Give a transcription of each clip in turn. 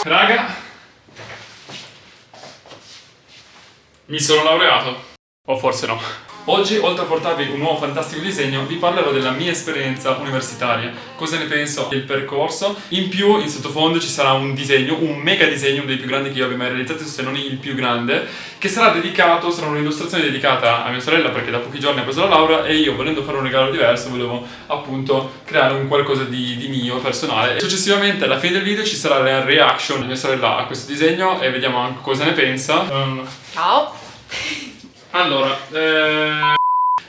Raga, mi sono laureato, o forse no. Oggi, oltre a portarvi un nuovo fantastico disegno, vi parlerò della mia esperienza universitaria, cosa ne penso del percorso. In più, in sottofondo ci sarà un disegno, un mega disegno, uno dei più grandi che io abbia mai realizzato, se non il più grande, che sarà un'illustrazione dedicata a mia sorella, perché da pochi giorni ha preso la laurea e io, volendo fare un regalo diverso, volevo appunto creare un qualcosa di mio, personale. Successivamente, alla fine del video, ci sarà la reaction di mia sorella a questo disegno e vediamo anche cosa ne pensa. Ciao! Allora,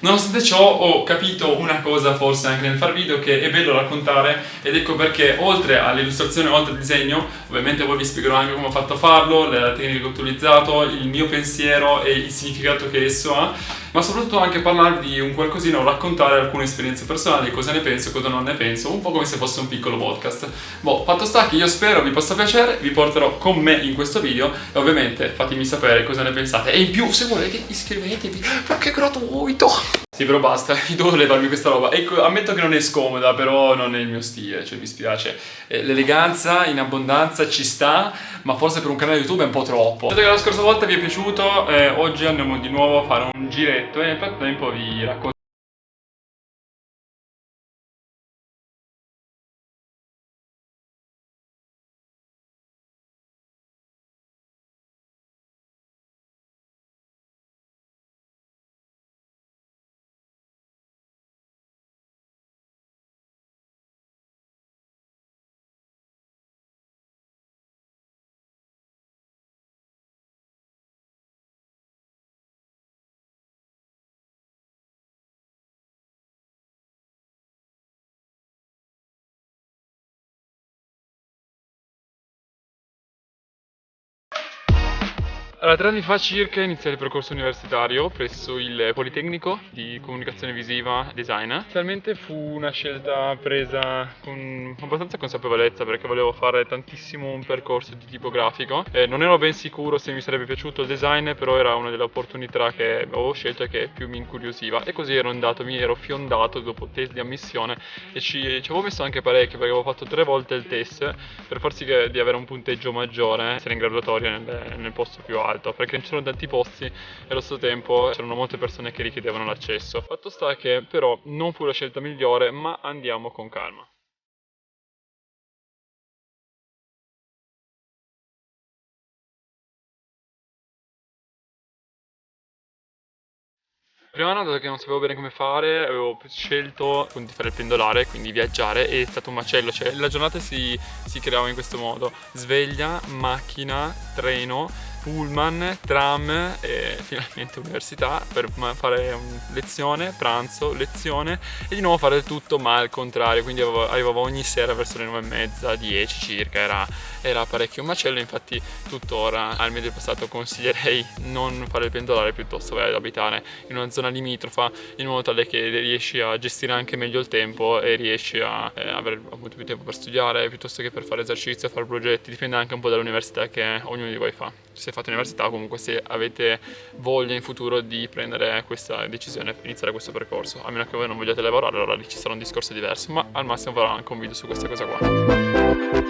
nonostante ciò ho capito una cosa forse anche nel far video, che è bello raccontare, ed ecco perché oltre all'illustrazione, oltre al disegno, ovviamente poi vi spiegherò anche come ho fatto a farlo, le tecniche che ho utilizzato, il mio pensiero e il significato che esso ha, ma soprattutto anche parlarvi di un qualcosina o raccontare alcune esperienze personali, cosa ne penso, cosa non ne penso, un po' come se fosse un piccolo podcast. Boh, fatto sta che io spero vi possa piacere, vi porterò con me in questo video e ovviamente fatemi sapere cosa ne pensate e in più se volete iscrivetevi perché è gratuito. Sì, però basta, io devo levarmi questa roba. Ecco, ammetto che non è scomoda, però non è il mio stile, cioè mi spiace. L'eleganza in abbondanza ci sta, ma forse per un canale YouTube è un po' troppo. Spero che la scorsa volta vi è piaciuto, oggi andiamo di nuovo a fare un giretto e nel frattempo vi racconto. Allora, 3 anni fa circa iniziai il percorso universitario presso il Politecnico di Comunicazione Visiva e Design. Inizialmente fu una scelta presa con abbastanza consapevolezza perché volevo fare tantissimo un percorso di tipo grafico. Non ero ben sicuro se mi sarebbe piaciuto il design, però era una delle opportunità che avevo scelto e che più mi incuriosiva. E così ero andato, mi ero fiondato dopo test di ammissione e ci avevo messo anche parecchio perché avevo fatto 3 volte il test per far sì di avere un punteggio maggiore, essere in graduatoria nel posto più alto, perché c'erano tanti posti e allo stesso tempo c'erano molte persone che richiedevano l'accesso. Fatto sta che però non fu la scelta migliore, ma andiamo con calma. Prima anno, dato che non sapevo bene come fare, avevo scelto di fare il pendolare, quindi viaggiare, e è stato un macello, cioè la giornata si creava in questo modo: sveglia, macchina, treno, pullman, tram e finalmente università per fare lezione, pranzo, lezione e di nuovo fare il tutto ma al contrario, quindi arrivavo ogni sera verso le 9:30, 10 circa, era parecchio un macello. Infatti tuttora al medio passato consiglierei non fare il pendolare, piuttosto vai ad abitare in una zona limitrofa, in modo tale che riesci a gestire anche meglio il tempo e riesci a avere appunto più tempo per studiare piuttosto che per fare esercizio, fare progetti. Dipende anche un po' dall'università che ognuno di voi fa. Se fate università, comunque se avete voglia in futuro di prendere questa decisione, iniziare questo percorso, a meno che voi non vogliate lavorare, allora lì ci sarà un discorso diverso, ma al massimo farò anche un video su questa cosa qua.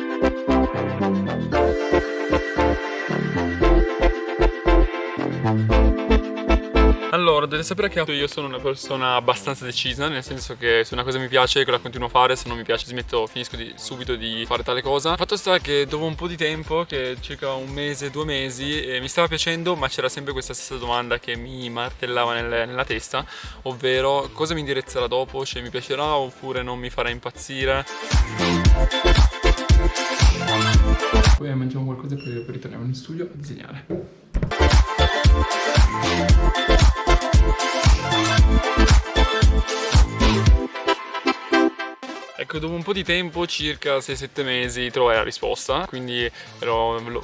Allora, dovete sapere che io sono una persona abbastanza decisa, nel senso che se una cosa mi piace la continuo a fare, se non mi piace finisco subito di fare tale cosa. Fatto sta che dopo un po' di tempo, che circa un mese, 2 mesi, mi stava piacendo, ma c'era sempre questa stessa domanda che mi martellava nella testa, ovvero cosa mi indirizzerà dopo, cioè mi piacerà oppure non mi farà impazzire. Poi mangiamo qualcosa e poi ritorniamo in studio a disegnare. Ecco, dopo un po' di tempo, circa 6-7 mesi, trovai la risposta, quindi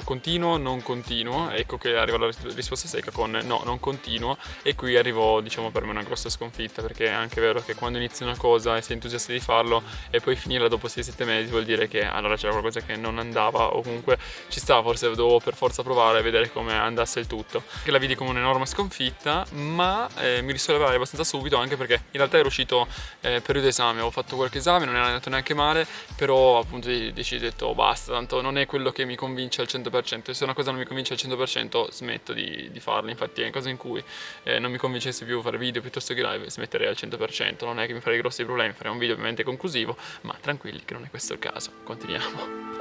continuo, non continuo, ecco che arriva la risposta secca con no, non continuo, e qui arrivò, diciamo, per me una grossa sconfitta, perché è anche vero che quando inizi una cosa e sei entusiasta di farlo e poi finirla dopo 6-7 mesi vuol dire che allora c'era qualcosa che non andava, o comunque ci stava, forse dovevo per forza provare e vedere come andasse il tutto. Che la vidi come un'enorme sconfitta, ma mi risollevai abbastanza subito, anche perché in realtà ero uscito periodo esame, avevo fatto qualche esame, non era andato neanche male, però appunto deciso, detto "Oh, basta, tanto non è quello che mi convince al 100%, se una cosa non mi convince al 100% smetto di farlo". Infatti è una cosa in cui non mi convincesse più fare video piuttosto che live, smetterei al 100%, non è che mi farei grossi problemi, farei un video ovviamente conclusivo, ma tranquilli che non è questo il caso. Continuiamo.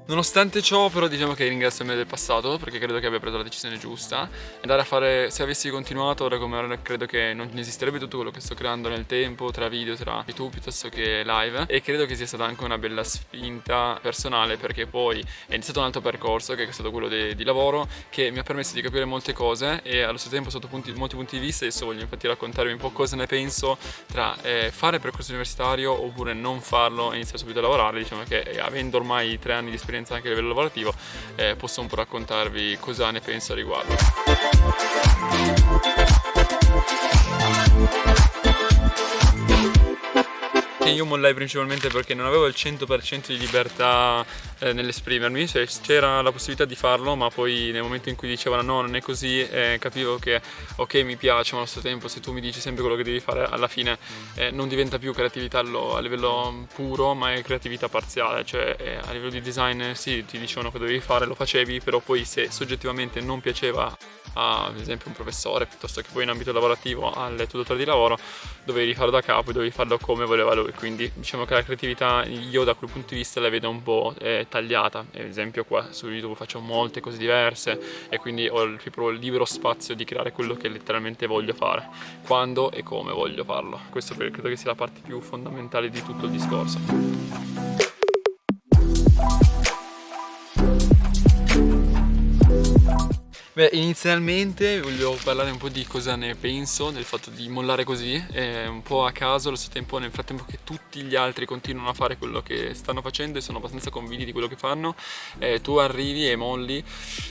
Nonostante ciò, però, diciamo che ringrazio me del passato, perché credo che abbia preso la decisione giusta. Andare a fare, se avessi continuato ora come ora, credo che non esisterebbe tutto quello che sto creando nel tempo, tra video, tra YouTube piuttosto che live, e credo che sia stata anche una bella spinta personale, perché poi è iniziato un altro percorso che è stato quello di lavoro, che mi ha permesso di capire molte cose e allo stesso tempo sotto molti punti di vista. Adesso voglio infatti raccontarvi un po' cosa ne penso tra fare il percorso universitario oppure non farlo e iniziare subito a lavorare. Diciamo che avendo ormai 3 anni di esperienza anche a livello lavorativo, posso un po' raccontarvi cosa ne penso a riguardo. Io mollai principalmente perché non avevo il 100% di libertà nell'esprimermi, cioè c'era la possibilità di farlo, ma poi nel momento in cui dicevano no, non è così, capivo che ok, mi piace, ma allo stesso tempo se tu mi dici sempre quello che devi fare, alla fine non diventa più creatività a livello puro, ma è creatività parziale, cioè a livello di design sì, ti dicevano cosa devi fare, lo facevi, però poi se soggettivamente non piaceva ad esempio un professore, piuttosto che poi in ambito lavorativo al tuo datore di lavoro, dovevi rifarlo da capo e dovevi farlo come voleva lui. Quindi diciamo che la creatività io da quel punto di vista la vedo un po' tagliata. Ad esempio qua su YouTube faccio molte cose diverse e quindi ho proprio il libero spazio di creare quello che letteralmente voglio fare, quando e come voglio farlo. Questo credo che sia la parte più fondamentale di tutto il discorso. Beh, inizialmente voglio parlare un po' di cosa ne penso del fatto di mollare così, un po' a caso, allo stesso tempo nel frattempo che tutti gli altri continuano a fare quello che stanno facendo e sono abbastanza convinti di quello che fanno, tu arrivi e molli.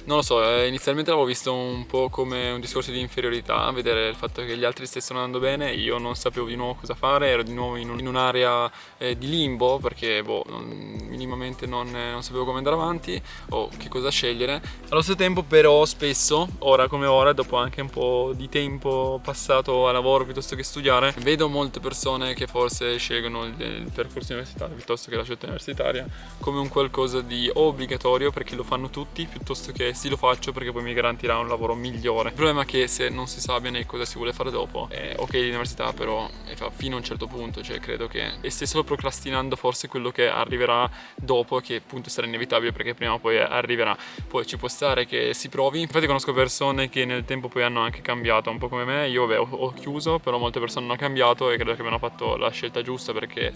Non lo so, inizialmente l'avevo visto un po' come un discorso di inferiorità, vedere il fatto che gli altri stessero andando bene, io non sapevo di nuovo cosa fare, ero di nuovo in un'area di limbo, perché minimamente non sapevo come andare avanti o che cosa scegliere. Allo stesso tempo però spesso, ora come ora, dopo anche un po' di tempo passato a lavoro piuttosto che studiare, vedo molte persone che forse scelgono il percorso universitario piuttosto che la scelta universitaria come un qualcosa di obbligatorio perché lo fanno tutti, piuttosto che sì, lo faccio perché poi mi garantirà un lavoro migliore. Il problema è che se non si sa bene cosa si vuole fare dopo, ok l'università però fa fino a un certo punto, cioè credo che stai solo procrastinando forse quello che arriverà dopo, che appunto sarà inevitabile perché prima o poi arriverà. Poi ci può stare che si provi. Infatti conosco persone che nel tempo poi hanno anche cambiato, un po' come me. Io ho chiuso, però molte persone hanno cambiato e credo che abbiano fatto la scelta giusta, perché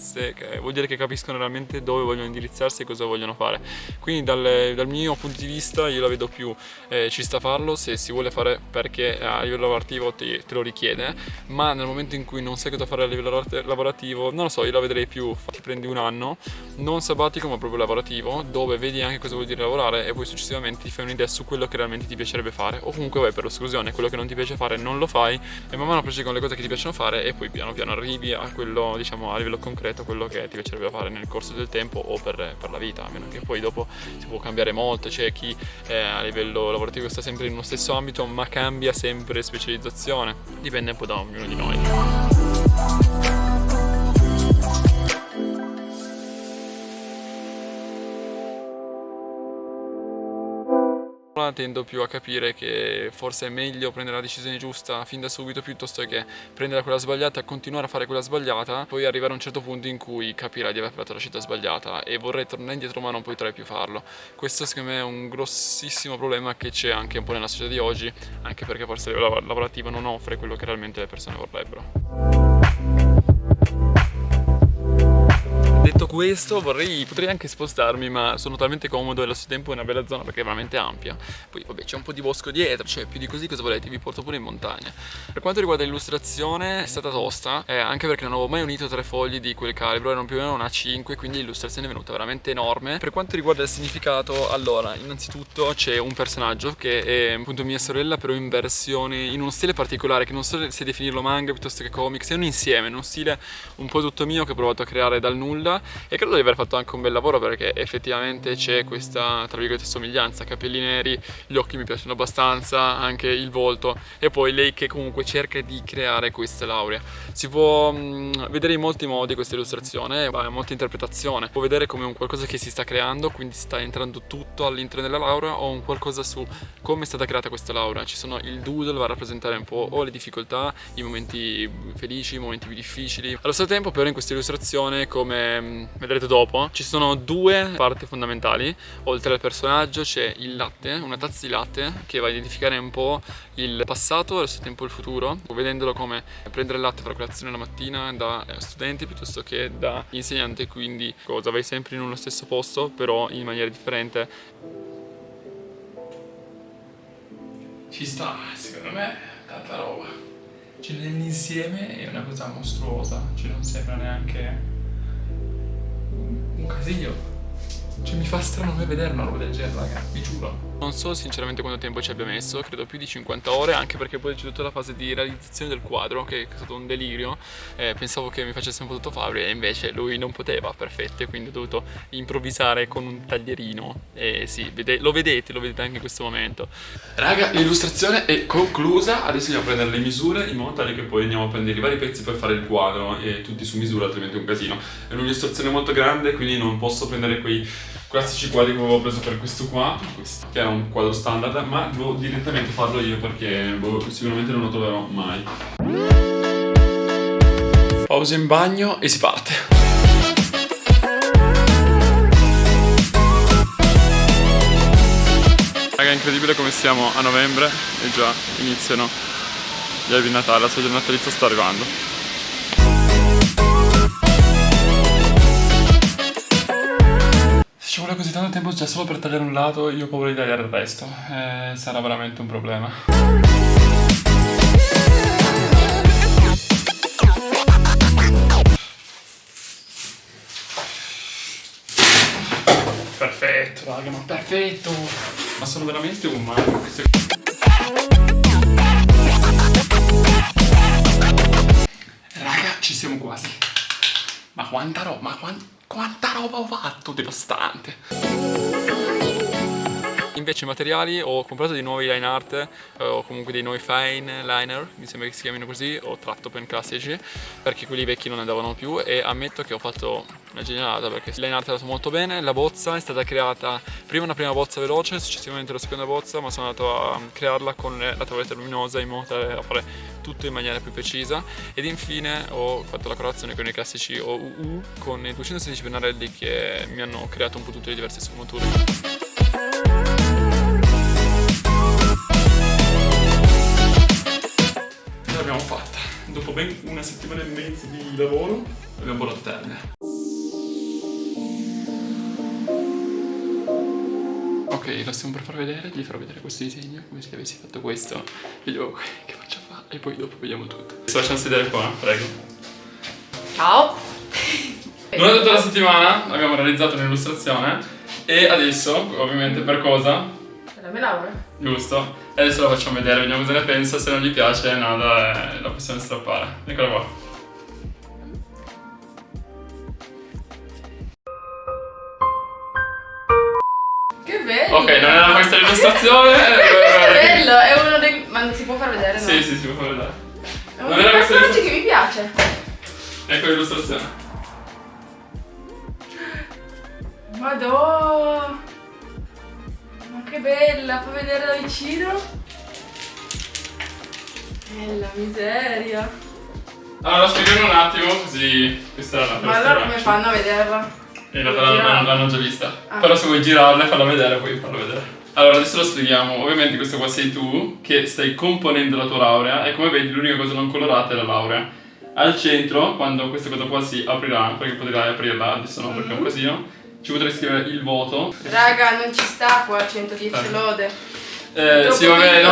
vuol dire che capiscono realmente dove vogliono indirizzarsi e cosa vogliono fare. Quindi dal mio punto di vista io la vedo più ci sta farlo se si vuole fare, perché a livello lavorativo te lo richiede, ma nel momento in cui non sai cosa fare a livello lavorativo, non lo so, io la vedrei più, ti prendi un anno non sabbatico ma proprio lavorativo, dove vedi anche cosa vuol dire lavorare e poi successivamente ti fai un'idea su quello che realmente ti piacerebbe fare, o comunque vai per l'esclusione, quello che non ti piace fare non lo fai e man mano procedi con le cose che ti piacciono fare e poi piano piano arrivi a quello, diciamo, a livello concreto, quello che ti piacerebbe fare nel corso del tempo o per la vita, a meno che poi dopo si può cambiare molto. C'è chi a livello lavorativo sta sempre in uno stesso ambito ma cambia sempre specializzazione, dipende un po' da ognuno di noi. Tendo più a capire che forse è meglio prendere la decisione giusta fin da subito piuttosto che prendere quella sbagliata e continuare a fare quella sbagliata, poi arrivare a un certo punto in cui capirai di aver fatto la scelta sbagliata e vorrei tornare indietro ma non potrai più farlo. Questo secondo me è un grossissimo problema che c'è anche un po' nella società di oggi, anche perché forse a livello lavorativo non offre quello che realmente le persone vorrebbero. Detto questo potrei anche spostarmi, ma sono talmente comodo e allo stesso tempo è una bella zona perché è veramente ampia. Poi vabbè, c'è un po' di bosco dietro, cioè più di così cosa volete, vi porto pure in montagna. Per quanto riguarda l'illustrazione è stata tosta, anche perché non avevo mai unito 3 fogli di quel calibro, erano più o meno una 5, quindi l'illustrazione è venuta veramente enorme. Per quanto riguarda il significato, allora, innanzitutto c'è un personaggio che è appunto mia sorella, però in versione, in uno stile particolare che non so se definirlo manga piuttosto che comics, è un insieme, in uno stile un po' tutto mio che ho provato a creare dal nulla. laurea e credo di aver fatto anche un bel lavoro, perché effettivamente c'è questa, tra virgolette, somiglianza, capelli neri, gli occhi mi piacciono abbastanza, anche il volto, e poi lei che comunque cerca di creare questa laurea. Si può vedere in molti modi questa illustrazione, ha molta interpretazione, può vedere come un qualcosa che si sta creando, quindi sta entrando tutto all'interno della laurea, o un qualcosa su come è stata creata questa laurea. Ci sono il doodle, va a rappresentare un po' o le difficoltà, i momenti felici, i momenti più difficili. Allo stesso tempo però in questa illustrazione, come vedrete dopo, ci sono due parti fondamentali. Oltre al personaggio c'è il latte, una tazza di latte che va a identificare un po' il passato e allo stesso tempo il futuro, vedendolo come prendere il latte per la colazione la mattina da studenti piuttosto che da insegnante, quindi cosa, vai sempre in uno stesso posto però in maniera differente. Ci sta, secondo me, tanta roba. Cioè nell'insieme è una cosa mostruosa, cioè non sembra neanche un casino. Cioè mi fa strano a me vedere una roba del genere, raga, vi giuro. Non so sinceramente quanto tempo ci abbia messo, credo più di 50 ore, anche perché poi c'è tutta la fase di realizzazione del quadro, che è stato un delirio. Pensavo che mi facesse un po' tutto Fabri e invece lui non poteva, perfetto, e quindi ho dovuto improvvisare con un taglierino. E sì, lo vedete anche in questo momento. Raga, l'illustrazione è conclusa, adesso andiamo a prendere le misure in modo tale che poi andiamo a prendere i vari pezzi per fare il quadro, e tutti su misura, altrimenti è un casino. È un'illustrazione molto grande, quindi non posso prendere quei classici quadri che avevo preso per questo qua, che era un quadro standard, ma devo direttamente farlo io perché sicuramente non lo troverò mai. Pausa in bagno e si parte. Raga, è incredibile come siamo a novembre e già iniziano gli albi di Natale, la stagione natalizia sta arrivando. Ci vuole così tanto tempo già solo per tagliare un lato, io ho paura di tagliare il resto, sarà veramente un problema. Perfetto, raga, ma perfetto! Ma sono veramente un mago queste. Raga, ci siamo quasi. Ma quanta roba, quanta roba ho fatto, devastante. Invece i materiali, ho comprato dei nuovi line art, o comunque dei nuovi fine liner, mi sembra che si chiamino così, o tratto pen classici, perché quelli vecchi non andavano più, e ammetto che ho fatto una genialata, perché il line art è andato molto bene. La bozza è stata creata prima, una prima bozza veloce, successivamente la seconda bozza, ma sono andato a crearla con la tavoletta luminosa in modo da fare tutto in maniera più precisa. Ed infine ho fatto la colorazione con i classici OUU con i 216 pennarelli che mi hanno creato un po' tutte le diverse sfumature. L'abbiamo fatta, dopo ben una settimana e mezzo di lavoro abbiamo buono al termine. Ok, lo stiamo per far vedere, gli farò vedere questo disegno, come se avessi fatto questo, vediamo che faccia fa e poi dopo vediamo tutto. Ci facciamo sedere qua, prego. Ciao! Durante tutta la settimana abbiamo realizzato un'illustrazione e adesso, ovviamente, per cosa? Per la mia laurea. Giusto. E adesso la facciamo vedere, vediamo cosa ne pensa, se non gli piace nada, la possiamo strappare. Eccola qua. Che bello! Ok, non era questa l'illustrazione. Questo è bello, è uno dei. Ma non si può far vedere, no? Sì, sì, si può far vedere. È uno dei personaggi che mi piace. Ecco l'illustrazione. Madò! Ma che bella, puoi vedere da vicino? Bella miseria. Allora, spieghiamo un attimo, così questa è la Ma allora come fanno a vederla? In realtà l'hanno già vista. Però se vuoi girarla e farla vedere, puoi farla vedere. Allora, adesso lo spieghiamo. Ovviamente questo qua sei tu, che stai componendo la tua laurea, e come vedi l'unica cosa non colorata è la laurea. Al centro, quando questa cosa qua si aprirà, perché potrai aprirla, adesso no perché è un casino, ci potrai scrivere il voto. Raga, non ci sta qua 110 lode. Sì, vabbè,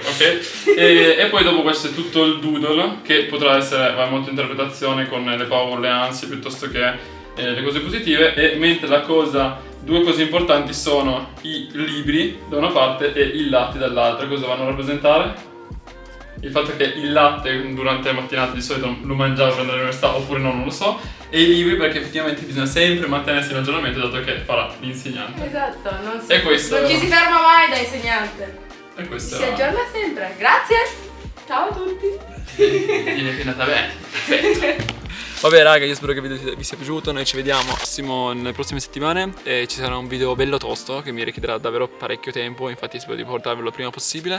ok. E poi dopo questo è tutto il doodle, che potrà essere molta interpretazione con le paure, le ansie, piuttosto che le cose positive. E mentre due cose importanti sono i libri da una parte e il latte dall'altra. Cosa vanno a rappresentare? Il fatto che il latte durante la mattinata di solito lo mangiavo per andare all'università, oppure no, non lo so. e i libri, perché effettivamente bisogna sempre mantenersi in aggiornamento dato che farà l'insegnante. Esatto, non E questo non ci si ferma mai da insegnante. E questo Si aggiorna sempre. Grazie. Ciao a tutti. è andata bene. Perfetto. Vabbè raga, io spero che il video vi sia piaciuto, noi ci vediamo nelle prossime settimane e ci sarà un video bello tosto che mi richiederà davvero parecchio tempo, infatti spero di portarvelo il prima possibile.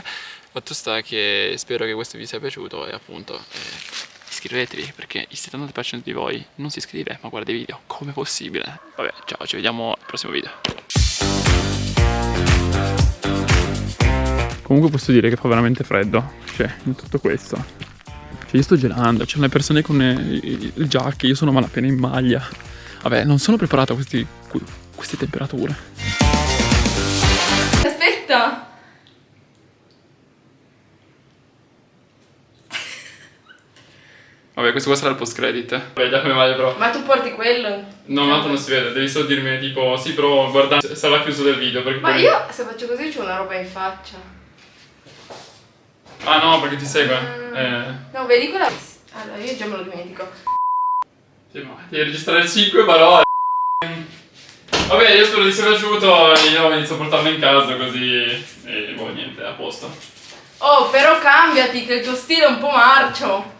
Fatto sta che spero che questo vi sia piaciuto e appunto iscrivetevi, perché il 70% di voi non si iscrive ma guarda i video, come possibile? Vabbè, ciao, ci vediamo al prossimo video. Comunque posso dire che fa veramente freddo, cioè in tutto questo. Cioè io sto gelando, c'è le persone con il giacche, io sono malapena in maglia. Vabbè, non sono preparato a queste temperature. Aspetta. Vabbè, questo qua sarà il post credit. Vabbè, già come maglia però. Ma tu porti quello? No, ma non si vede, devi solo dirmi tipo sì, però guarda, sarà chiuso del video perché Ma poi... io se faccio così c'ho una roba in faccia. Ah no, perché ti segue. No, vedi quella. Allora, io già me lo dimentico. Sì, ma devi registrare 5 parole. Vabbè, io spero di sia piaciuto, io inizio a portarlo in casa così e boh, niente, a posto. Oh, però cambiati che il tuo stile è un po' marcio.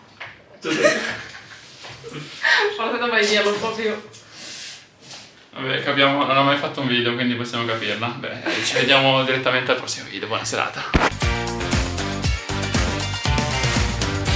Forse dovrei dirlo proprio. Vabbè, capiamo, non ho mai fatto un video, quindi possiamo capirla. Beh, ci vediamo direttamente al prossimo video, buona serata.